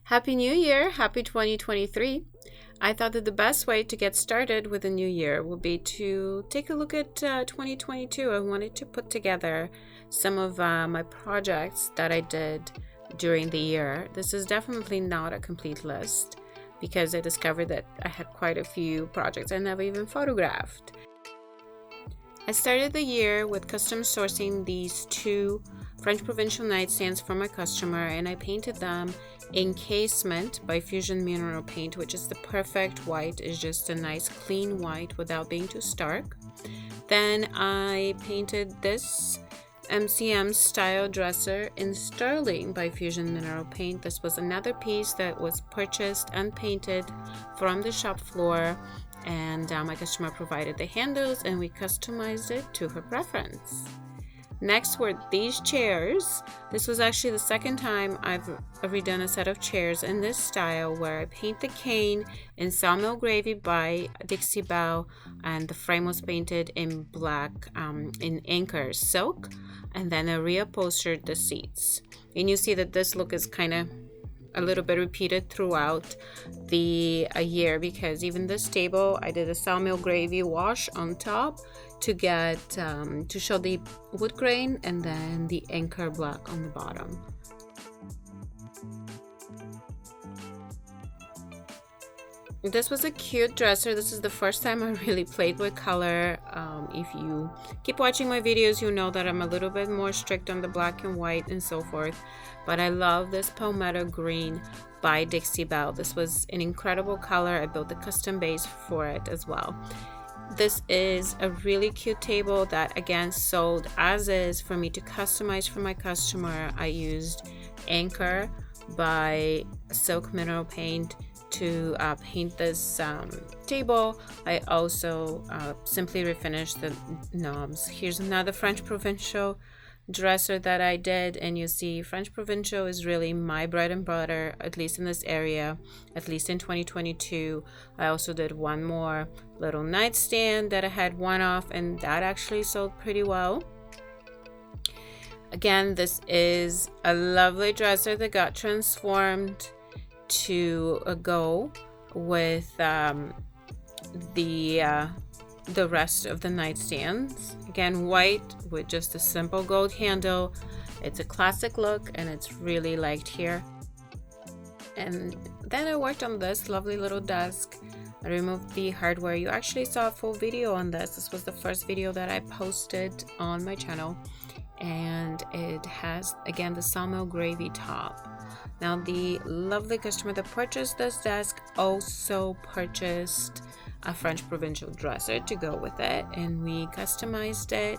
Happy New Year! Happy 2023! I thought that the best way to get started with the new year would be to take a look at 2022. I wanted to put together some of my projects that I did during the year. This is definitely not a complete list because I discovered that I had quite a few projects I never even photographed. I started the year with custom sourcing these two French provincial nightstands for my customer, and I painted them in Casement by Fusion Mineral Paint, which is the perfect white. It's just a nice clean white without being too stark. Then I painted this MCM style dresser in Sterling by Fusion Mineral Paint. This was another piece that was purchased and painted from the shop floor, and my customer provided the handles and we customized it to her preference. Next were these chairs. This was actually the second time I've redone a set of chairs in this style, where I paint the cane in Sawmill Gravy by Dixie Belle, and the frame was painted in black in Anchor Silk, and then I reupholstered the seats. And you see that this look is kind of a little bit repeated throughout the year, because even this table I did a Sawmill Gravy wash on top to get to show the wood grain, and then the Anchor black on the bottom. This was a cute dresser. This is the first time I really played with color. If you keep watching my videos, you know that I'm a little bit more strict on the black and white and so forth. But I love this Palmetto Green by Dixie Belle. This was an incredible color. I built a custom base for it as well. This is a really cute table that again sold as is for me to customize for my customer. I used Anchor by Silk Mineral Paint to paint this table. I also simply refinished the knobs. Here's another French Provincial dresser that I did, and you see French Provincial is really my bread and butter, at least in this area, at least in 2022. I also did one more little nightstand that I had one off, and that actually sold pretty well. Again, this is a lovely dresser that got transformed to go with the rest of the nightstands. Again, white with just a simple gold handle. It's a classic look and it's really liked here. And then I worked on this lovely little desk. I removed the hardware. You actually saw a full video on this. This was the first video that I posted on my channel, and it has again the Sawmill Gravy top. Now the lovely customer that purchased this desk also purchased a French Provincial dresser to go with it, and we customized it,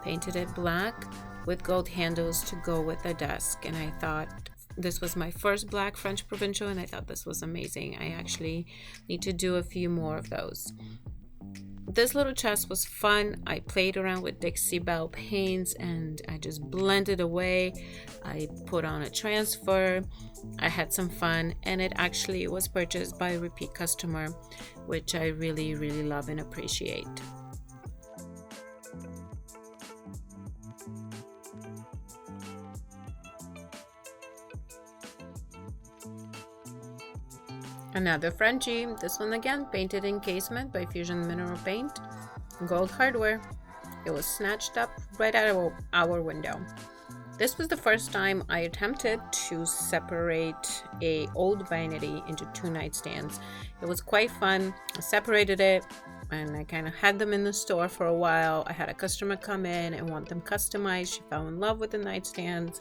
painted it black with gold handles to go with the desk. And I thought this was my first black French Provincial, and I thought this was amazing. I actually need to do a few more of those. This little chest was fun. I played around with Dixie Belle paints and I just blended away. I put on a transfer. I had some fun, and it actually was purchased by a repeat customer, which I really, really love and appreciate. Another Frenchie, this one again painted in Casement by Fusion Mineral Paint, gold hardware. It was snatched up right out of our window. This was the first time I attempted to separate a old vanity into two nightstands. It was quite fun. I separated it and I kind of had them in the store for a while. I had a customer come in and want them customized. She fell in love with the nightstands.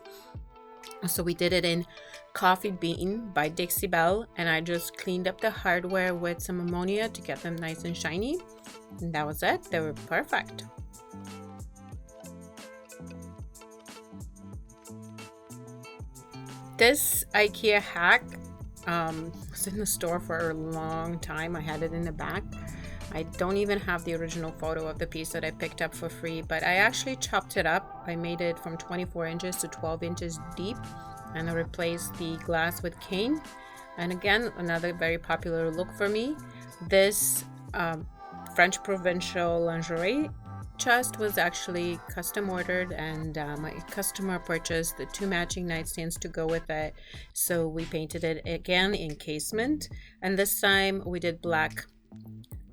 So we did it in Coffee Bean by Dixie Belle, and I just cleaned up the hardware with some ammonia to get them nice and shiny, and that was it. They were perfect. This IKEA hack was in the store for a long time. I had it in the back. I don't even have the original photo of the piece that I picked up for free, but I actually chopped it up. I made it from 24 inches to 12 inches deep, and I replaced the glass with cane. And again, another very popular look for me. This French Provincial lingerie chest was actually custom ordered, and my customer purchased the 2 matching nightstands to go with it. So we painted it again in casement, and this time we did black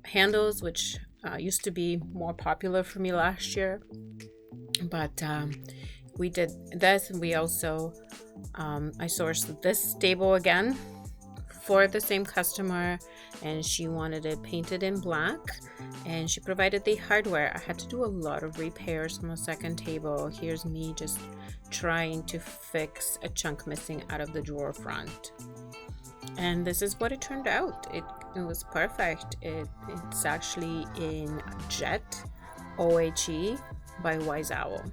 handles, which used to be more popular for me last year. But we did this, and we also I sourced this table again for the same customer, and she wanted it painted in black, and she provided the hardware. I had to do a lot of repairs on the second table. Here's me just trying to fix a chunk missing out of the drawer front, and this is what it turned out. It was perfect. It's actually in Jet OHE by Wise Owl.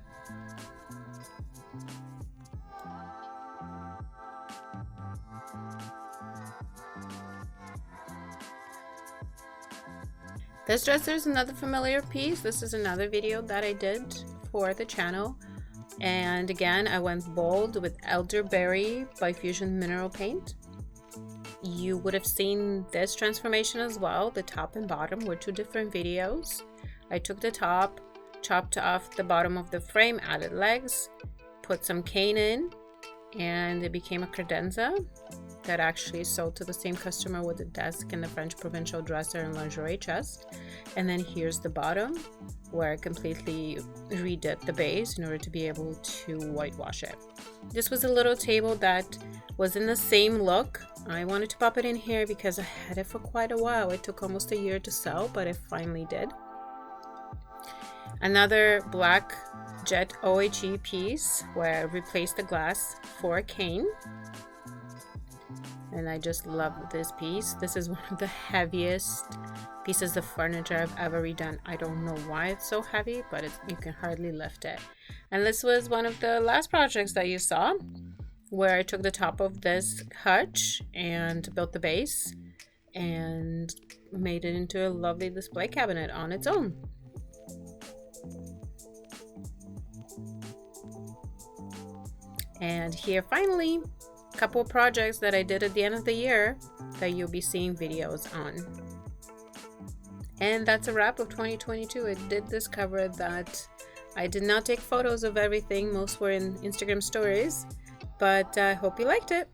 This dresser is another familiar piece. This is another video that I did for the channel, and again I went bold with Elderberry by Fusion Mineral Paint. You would have seen this transformation as well. The top and bottom were 2 different videos. I took the top, chopped off the bottom of the frame, added legs, put some cane in, and it became a credenza that actually sold to the same customer with the desk and the French provincial dresser and lingerie chest. And then here's the bottom, where I completely redid the base in order to be able to whitewash it. This was a little table that was in the same look. I wanted to pop it in here because I had it for quite a while. It took almost a year to sell, but it finally did. Another black Jet OHE piece where I replaced the glass for a cane. And I just love this piece. This is one of the heaviest pieces of furniture I've ever redone. I don't know why it's so heavy, but you can hardly lift it. And this was one of the last projects that you saw, where I took the top of this hutch and built the base and made it into a lovely display cabinet on its own. And here finally, a couple of projects that I did at the end of the year that you'll be seeing videos on. And that's a wrap of 2022. I did discover that I did not take photos of everything. Most were in Instagram stories, but I hope you liked it.